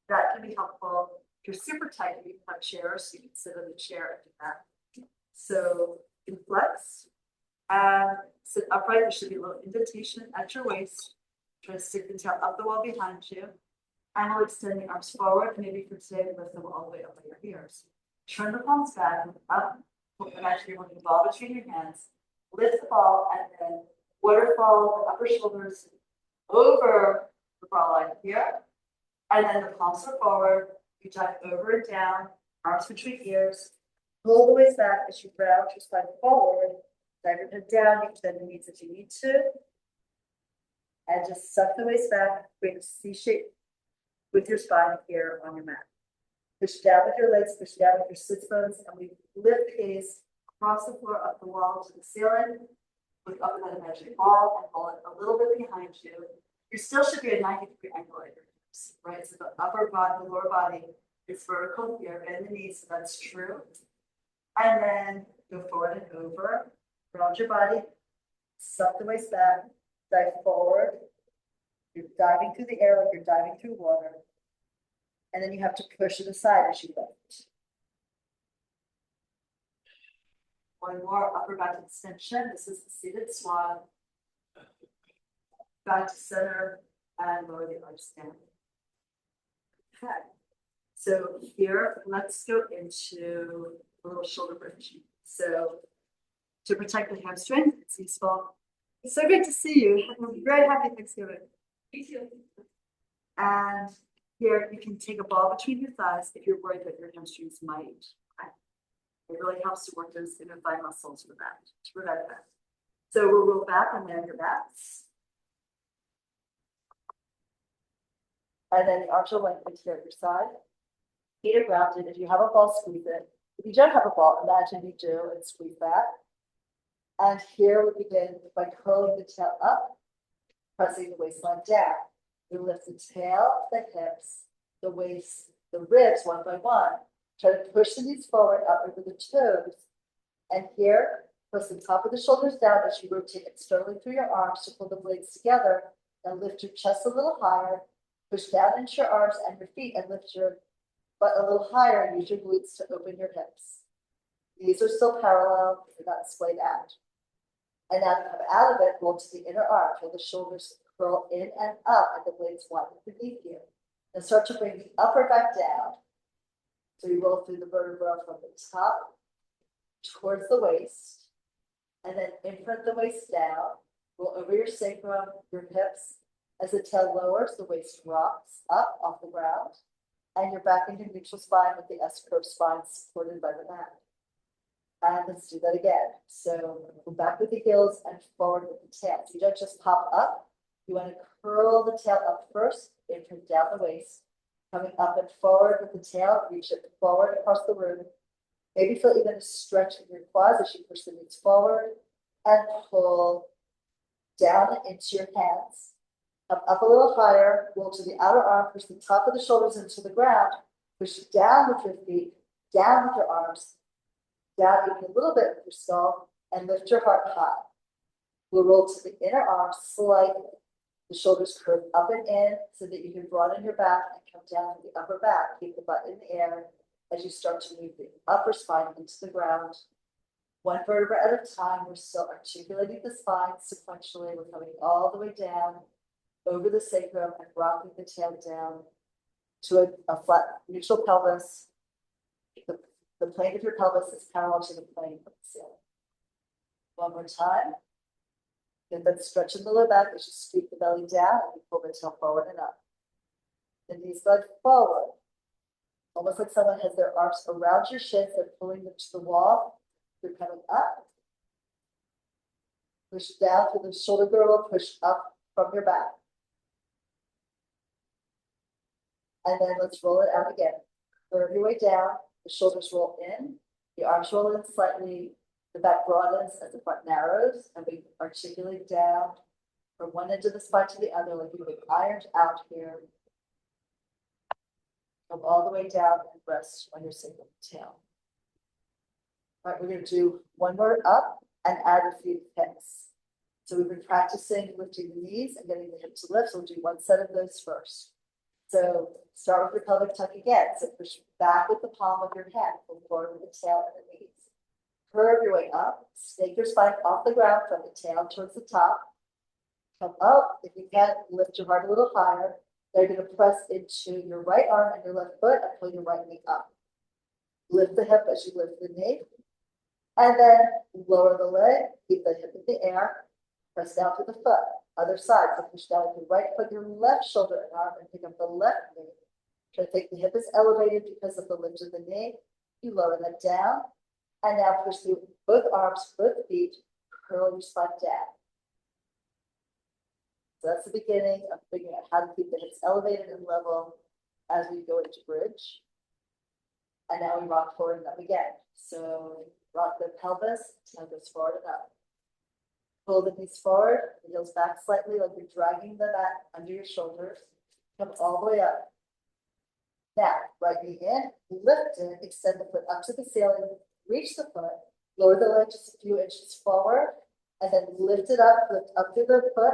That can be helpful. If you're super tight, you can have chairs, so you can sit on the chair and do that. So you can flex and sit upright. There should be a little indentation at your waist. Try to stick the tail up the wall behind you. And we'll extend the arms forward. Maybe for today, lift them all the way up by your ears. Turn the palms back, up, and actually holding the ball between your hands. Lift the ball and then waterfall the upper shoulders over the ball line here. And then the palms are forward. You dive over and down, arms between ears. Pull the waist back as you round your spine forward. Dive your head down, you can bend the knees if you need to. And just suck the waist back, create a C shape with your spine here on your mat. Push down with your legs, push down with your sits bones, and we lift the gaze across the floor, up the wall to the ceiling. Look up at that imaginary ball and pull it a little bit behind you. You still should be a 90-degree angle at your hips, right? So the upper body, the lower body is vertical here, bend the knees, so that's true. And then go forward and over, round your body, suck the waist back, dive forward. You're diving through the air like you're diving through water. And then you have to push it aside as you lift. One more upper back extension. This is the seated swan. Back to center and lower the arms down. Okay. So here, let's go into a little shoulder bridge. So to protect the hamstring, it's useful. It's so great to see you. I'm very happy Thanksgiving. Me too. And here you can take a ball between your thighs if you're worried that your hamstrings might. It really helps to work those inner thigh muscles for that, to prevent that. So we'll roll back and land your backs. And then the arms will lengthen to your side. Feet are grounded. If you have a ball, squeeze it. If you don't have a ball, imagine you do and squeeze that. And here we begin by curling the tail up, pressing the waistline down. We lift the tail, the hips, the waist, the ribs one by one. Try to push the knees forward up over the toes. And here, press the top of the shoulders down as you rotate externally through your arms to pull the blades together. Now lift your chest a little higher. Push down into your arms and your feet and lift your butt a little higher and use your glutes to open your hips. Knees are still parallel, they're not splayed out. And now to come out of it, roll to the inner arm. Feel the shoulders curl in and up and the blades widen beneath you. And start to bring the upper back down. So you roll through the vertebra from the top towards the waist. And then imprint the waist down. Roll over your sacrum, your hips. As the tail lowers, the waist rocks up off the ground. And you're back into neutral spine with the S-curve spine supported by the mat. And let's do that again. So go back with the heels and forward with the tail. So you don't just pop up. You want to curl the tail up first, imprint down the waist. Coming up and forward with the tail, reach it forward across the room. Maybe feel even a stretch in your quads as you push the knees forward and pull down into your hands. Come up a little higher, roll to the outer arm, push the top of the shoulders into the ground, push down with your feet, down with your arms, down even a little bit with your skull, and lift your heart high. We'll roll to the inner arm slightly. The shoulders curve up and in so that you can broaden your back and come down to the upper back. Keep the butt in the air as you start to move the upper spine into the ground. One vertebra at a time. We're still articulating the spine sequentially. We're coming all the way down over the sacrum and rocking the tail down to a flat neutral pelvis. The plane of your pelvis is parallel to the plane of the ceiling. One more time. Get that stretch in the low back as you scoop the belly down and you pull the tail forward and up. The knees slide forward. Almost like someone has their arms around your shins. They're pulling them to the wall. You're coming up. Push down through the shoulder girdle. Push up from your back. And then let's roll it out again. Curve your way down. The shoulders roll in. The arms roll in slightly. The back broadens as the front narrows. And we articulate down from one end of the spine to the other like you've been ironed out here. Come all the way down and rest on your single tail. All right, we're going to do one more up and add a few hips. So we've been practicing lifting the knees and getting the hips to lift. So we'll do one set of those first. So start with your pelvic tuck again. So push back with the palm of your hand, pull forward with the tail and the knees. Curve your way up, stake your spine off the ground from the tail towards the top. Come up, if you can, lift your heart a little higher. They're going to press into your right arm and your left foot and pull your right knee up. Lift the hip as you lift the knee. And then lower the leg, keep the hip in the air, press down to the foot. Other side, so push down with your right foot, your left shoulder and arm, and pick up the left knee. Try to think the hip is elevated because of the lift of the knee. You lower that down. And now push through both arms, both feet, curl your spine down. So that's the beginning of figuring out how to keep the hips elevated and level as we go into bridge. And now we rock forward and up again. So rock the pelvis, tail goes forward and up. Pull the knees forward, the heels back slightly like you're dragging the mat under your shoulders. Come all the way up. Now, right knee in, lift it, extend the foot up to the ceiling, reach the foot, lower the leg just a few inches forward, and then lift it up, lift up through the foot,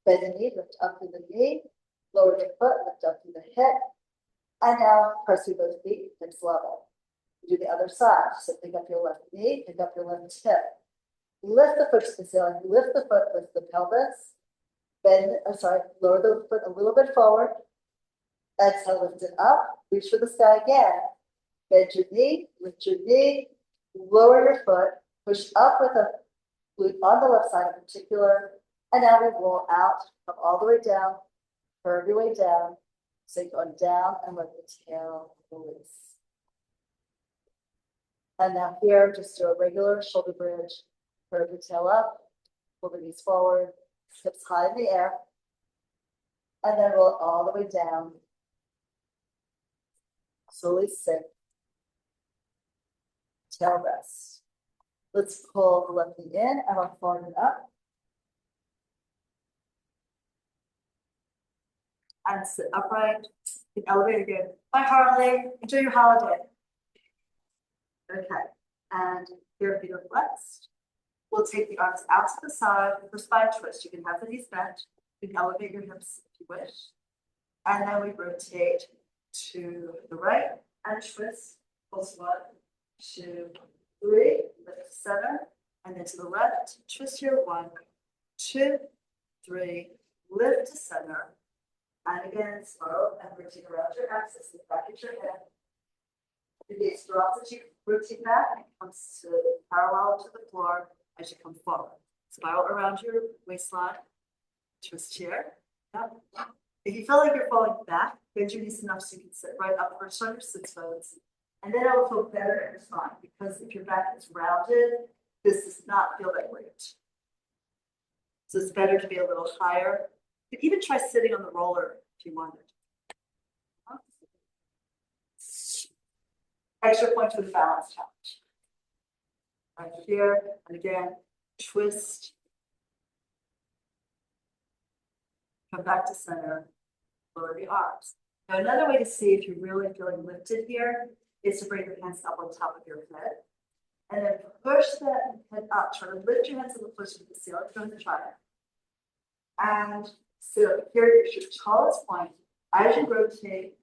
bend the knee, lift up through the knee, lower the foot, lift up through the hip, and now press through both feet, hips level. You do the other side, so pick up your left knee, pick up your left hip, lift the foot to the ceiling, lift the foot, lift the pelvis, lower the foot a little bit forward, exhale, lift it up, reach for the sky again, bend your knee, lift your knee, lower your foot, push up with a glute on the left side in particular, and now we roll out, come all the way down, curve your way down, sink on down and let the tail release. And now here, just do a regular shoulder bridge, curve your tail up, pull the knees forward, hips high in the air, and then roll all the way down. Slowly sink. Tail rest. Let's pull the left knee in and rock forward and up. and sit upright. You can elevate again. Bye, Harley. Enjoy your holiday. Okay, and your feet are flexed. We'll take the arms out to the side for spine twist. You can have the knees bent. You can elevate your hips if you wish. And then we rotate to the right and twist. Pulse 1, 2, 3. Lift to center. And then to the left. Twist here. 1, 2, 3. Lift to center. And again, spiral and rotate around your axis. Look back at your head. The gaze drops as you rotate back and comes to parallel to the floor as you come forward. Spiral around your waistline. Twist here. Yep. If you feel like you're falling back, bend your knees enough so you can sit right up first on your sits bones. And then it will feel better in your spine because if your back is rounded, this does not feel that great. So it's better to be a little higher. You could even try sitting on the roller if you wanted. Extra point to the balance challenge. Right here, and again, twist. Come back to center, lower the arms. Now another way to see if you're really feeling lifted here is to bring your hands up on top of your head. And then push that head up. Try to lift your hands a little closer to the ceiling. Go ahead and try it. And sit up here is your tallest point. As you rotate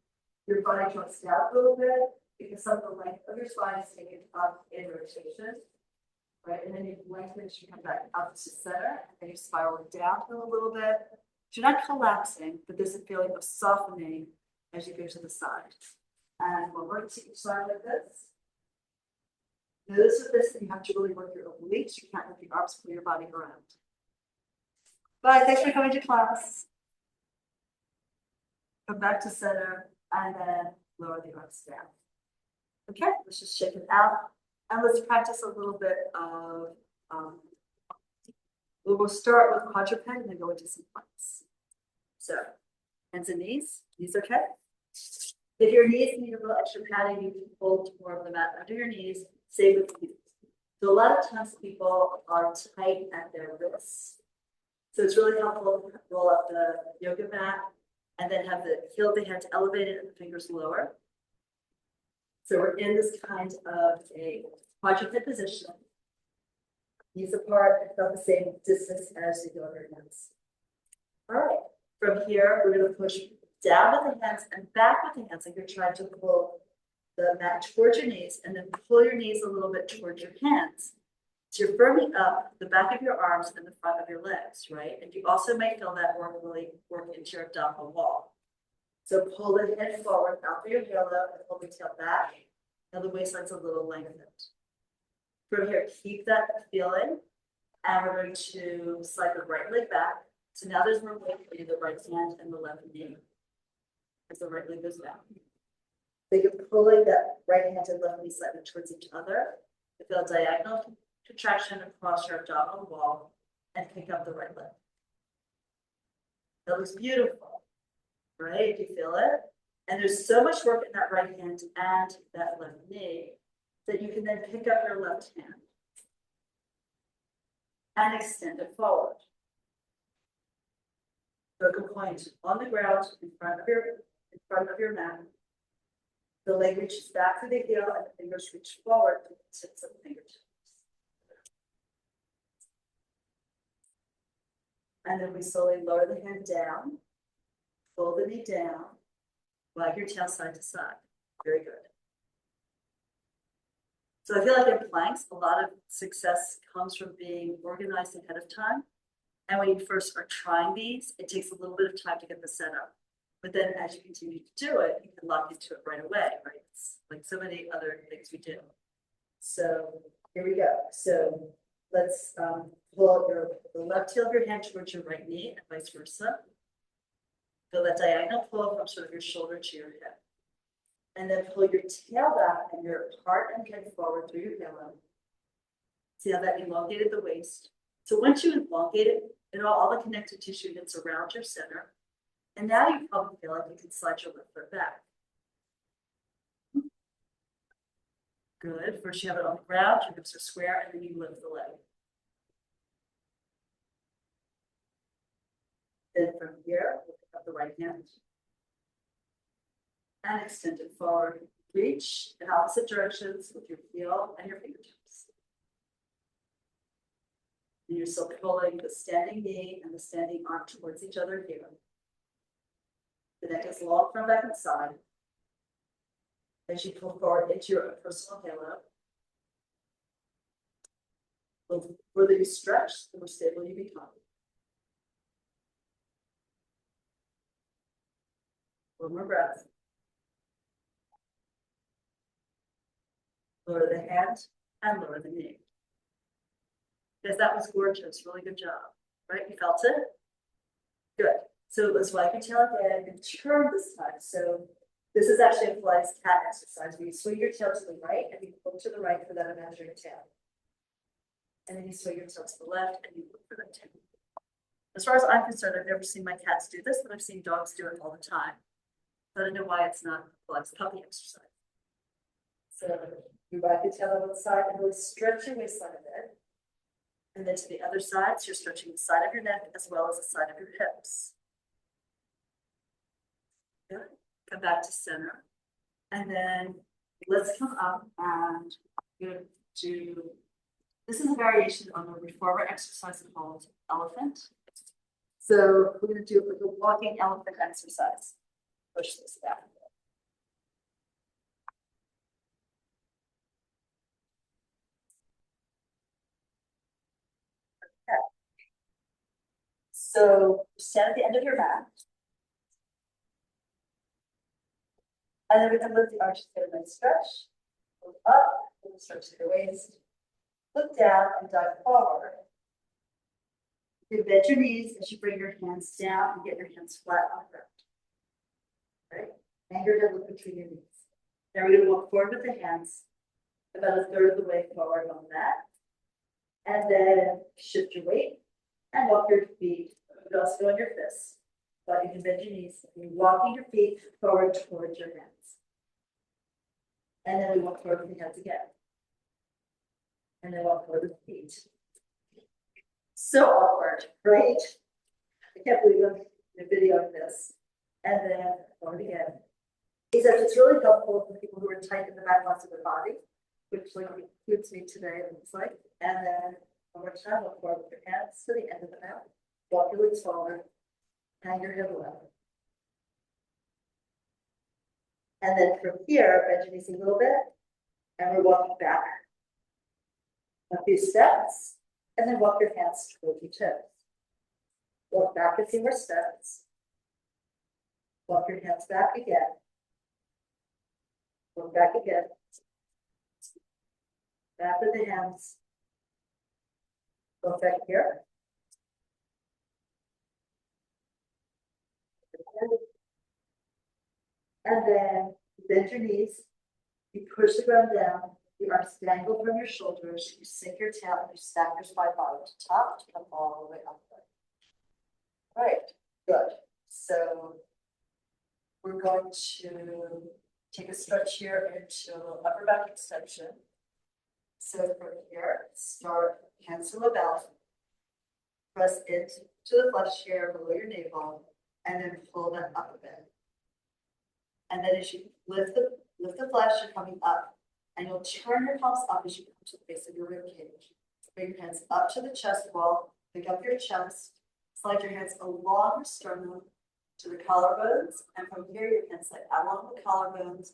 your body joints down a little bit, because some of the length of your spine is taken up in rotation. Right? And then you lengthen as you come back up to center, and then you spiral down a little bit. So you're not collapsing, but there's a feeling of softening as you go to the side. And we'll work to each side like this. Notice with this that you have to really work your obliques. You can't let the arms pull your body around. Bye, thanks for coming to class. Come back to center and then lower the arms down. Okay, let's just shake it out. And let's practice a little bit of, we'll start with quadruped and then go into some planks. So, hands and knees okay? If your knees need a little extra padding, you can fold more of the mat under your knees, same with feet. So a lot of times people are tight at their wrists. So it's really helpful to roll up the yoga mat and then have the heel of the hand elevated and the fingers lower. So we're in this kind of a quadruped position. Knees apart, about the same distance as the heel of your hands. All right, from here, we're going to push down with the hands and back with the hands, like you're trying to pull the mat towards your knees, and then pull your knees a little bit towards your hands. So you're firming up the back of your arms and the front of your legs, right? And you also might feel that really work into your abdominal wall. So pull the head forward, out through your halo, and pull the tail back. Now the waistline's a little lengthened. From here, keep that feeling, and we're going to slide the right leg back. So now there's more weight between the right hand and the left knee as the right leg goes down. So you're pulling that right hand and left knee slightly towards each other. You feel a diagonal contraction across your abdominal wall and pick up the right leg. That looks beautiful, right? Do you feel it? And there's so much work in that right hand and that left knee that you can then pick up your left hand and extend it forward. Focal point on the ground in front of your mat. The leg reaches back through the heel and the fingers reach forward to the tips of the fingertips. And then we slowly lower the hand down, pull the knee down, wag your tail side to side. Very good. So I feel like in planks, a lot of success comes from being organized ahead of time. And when you first are trying these, it takes a little bit of time to get the setup. But then as you continue to do it, you can lock into it right away, right? It's like so many other things we do. So here we go. So let's pull the left heel of your hand towards your right knee and vice versa. Feel that diagonal pull from sort of your shoulder to your hip. And then pull your tail back and your heart and head forward through your halo. See how that elongated the waist. So once you elongate it, all the connective tissue gets around your center. And now you probably feel like you can slide your left foot back. Good. First you have it on the ground, your hips are square, and then you lift the leg. Then from here, we'll pick up the right hand. And extend it forward. Reach in opposite directions with your heel and your fingertips. And you're still pulling the standing knee and the standing arm towards each other here. The neck is long from back and side. As you pull forward into your personal halo. The further you stretch, the more stable you become. One more breath. Lower the hand and lower the knee. Because that was gorgeous, really good job. Right, you felt it? Good. So let's wipe your tail again and turn this time. So this is actually a Pilates cat exercise where you swing your tail to the right and you look to the right for that imaginary tail. And then you swing your tail to the left and you look for that tail. As far as I'm concerned, I've never seen my cats do this, but I've seen dogs do it all the time. So I don't know why it's not a Pilates puppy exercise. So you wipe your tail on one side and really stretch your waistline a bit. And then to the other side, so you're stretching the side of your neck as well as the side of your hips. Good. Come back to center. And then let's come up and we're going to do, this is a variation on the reformer exercise called elephant. So we're going to do like a walking elephant exercise. Push this back. Okay. So stand at the end of your mat. And then we're going to lift the arches, get a nice stretch. Look up, stretch to your waist. Look down and dive forward. You bend your knees as you bring your hands down and get your hands flat on the ground. Right? And your head look between your knees. Now we're going to walk forward with the hands about a third of the way forward on that. And then shift your weight and walk your feet. You can also go on your fists. But you can bend your knees. You're walking your feet forward towards your hands. And then we walk forward with the hands again. And then walk forward with the feet. So awkward, right? I can't believe I'm in a video of this. And then forward again. Except it's really helpful for people who are tight in the back parts of their body, which like includes me today, it looks like. And then one more time, walk forward with your hands to the end of the mat. Walk your legs forward. Hang your hip level. And then from here, bend your knees a little bit. And we're walking back a few steps. And then walk your hands towards your toes. Walk back a few more steps. Walk your hands back again. Walk back again. Back with the hands. Go back here. And then bend your knees. You push the ground down. The arms dangle from your shoulders. You sink your tail and you stack your spine bottom to top to come all the way up. All right, good. So we're going to take a stretch here into upper back extension. So from here, start hands to the belly. Press into the flesh here below your navel, and then pull that up a bit. And then as you lift the flesh, you're coming up. And you'll turn your palms up as you come to the base of your rib cage. Bring your hands up to the chest wall, pick up your chest, slide your hands along your sternum to the collarbones, and from here your hands slide out along the collarbones.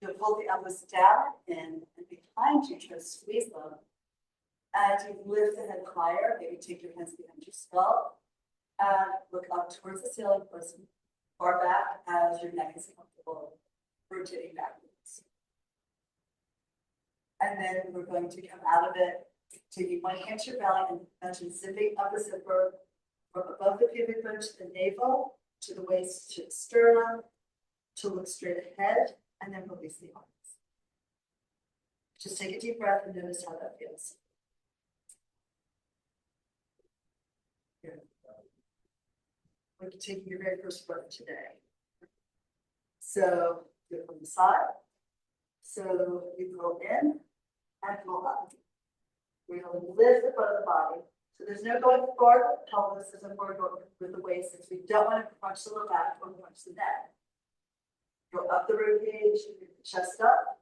You'll pull the elbows down in and behind you, try to squeeze them. And you lift the head higher, maybe take your hands behind your skull, and look up towards the ceiling, press far back as your neck is comfortable, rotating backwards. And then we're going to come out of it, taking one hand to your belly and imagine zipping up the zipper from above the pubic bone to the navel, to the waist, to the sternum, to look straight ahead, and then release the arms. Just take a deep breath and notice how that feels. Here. We're taking your very first breath today. So do it from the side. So you go in and go up. We're going to lift the front of the body. So there's no going forward with the pelvis, there's no forward going with the waist, since we don't want to crunch the low back or crunch the neck. Go up the ribcage, chest up,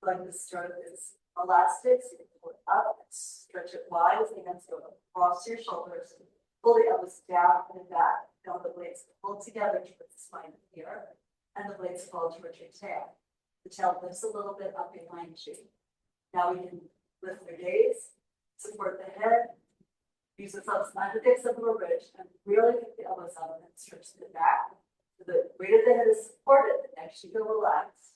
like the start of this elastic, so you can pull it up, stretch it wide as the hands go across your shoulders, pull the elbows down and back, feel the blades pull together towards the spine here, and the blades fall towards your tail. The tail lifts a little bit up behind you. Now we can lift your gaze, support the head, use the thumbs not to fix up a ridge, and really pick the elbows up and stretch the back. So the weight of the head is supported, the neck should go relaxed.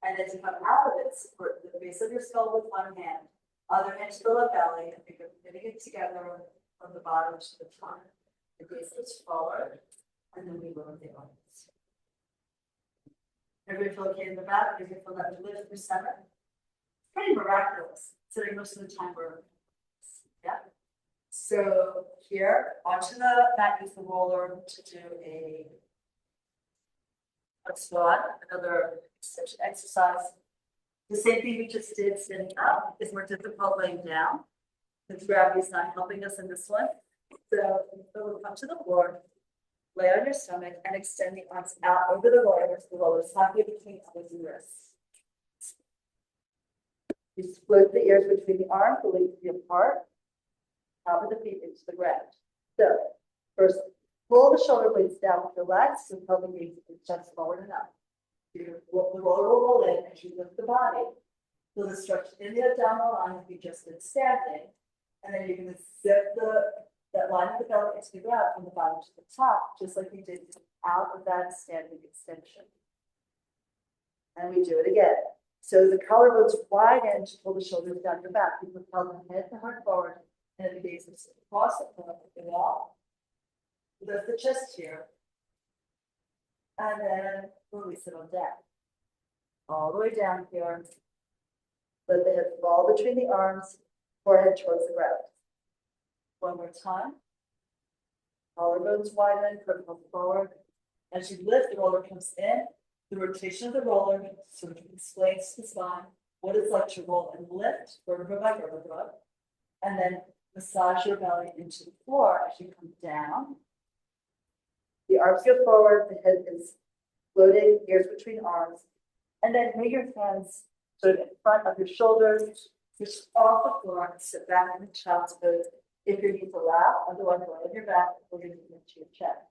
And as you come out of it, support the base of your skull with one hand, other hand to the left belly, and think of knitting it together from the bottom to the top. The gaze goes forward, and then we lower the arms. Everybody feel okay in the back? Everybody feel that lift through center? It's pretty miraculous, considering most of the time we're, yeah. So here, onto the mat, use the roller to do a squat, another extension exercise. The same thing we just did sitting up is more difficult laying down. Since gravity is not helping us in this one. So we'll come to the floor, lay on your stomach, and extend the arms out over the rollers halfway between elbows and wrists. You split the ears between the arms, the legs be apart, top of the feet into the ground. So first, pull the shoulder blades down with your legs, so pelvic gaze is just forward and up. The roller will roll in as you lift the body. So the stretch in the abdominal line if you just been standing, and then you're going to zip that line of the belly into the ground from the bottom to the top, just like we did out of that standing extension. And we do it again. So the collarbones widen to pull the shoulders down your back. You propel the head to heart forward, and the gaze is across the wall. Lift the chest here, and then release it on down. All the way down here. Let the head fall between the arms, forehead towards the ground. One more time. Collarbones widen, propel forward. As you lift, the roller comes in. The rotation of the roller sort of explains to the spine what it's like to roll and lift, vertebra by vertebra, and then massage your belly into the floor as you come down. The arms go forward, the head is floating, ears between arms, and then bring your hands sort of in front of your shoulders, just off the floor, and sit back in the child's pose. If your knees allow, otherwise lay on your back, we're going to get into your chest.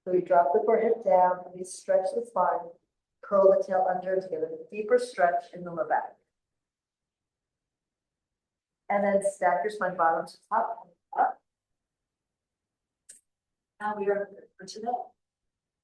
So we drop the forehead down, and we stretch the spine, curl the tail under to get a deeper stretch in the low back. And then stack your spine bottom to top, up. Now we are good for today.